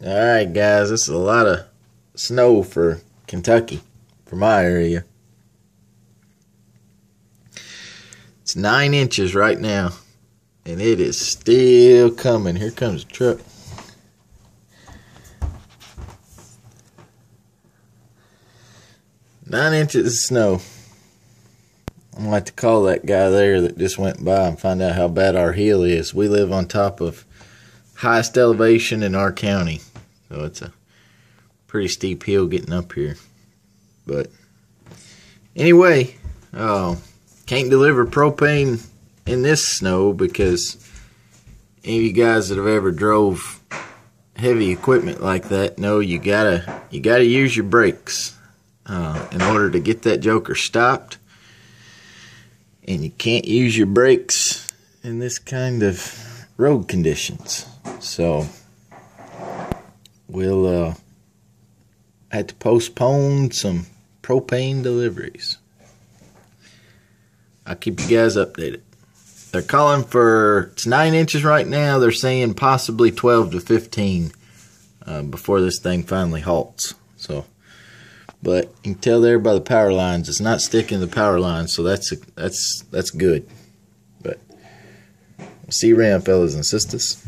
Alright guys, this is a lot of snow for Kentucky, for my area. It's 9 inches right now, and it is still coming. Here comes the truck. Nine inches of snow. I'm going to have to call that guy there that just went by and find out how bad our hill is. We live on top of highest elevation in our county, so it's a pretty steep hill getting up here. But anyway, can't deliver propane in this snow because any of you guys that have ever drove heavy equipment like that know you gotta use your brakes in order to get that joker stopped, and you can't use your brakes in this kind of road conditions. So we'll have to postpone some propane deliveries. I'll keep you guys updated. They're calling for, it's 9 inches right now. They're saying possibly 12 to 15 before this thing finally halts. So, but you can tell there by the power lines, it's not sticking to the power lines, so that's good. But we'll see you around, fellas and sisters.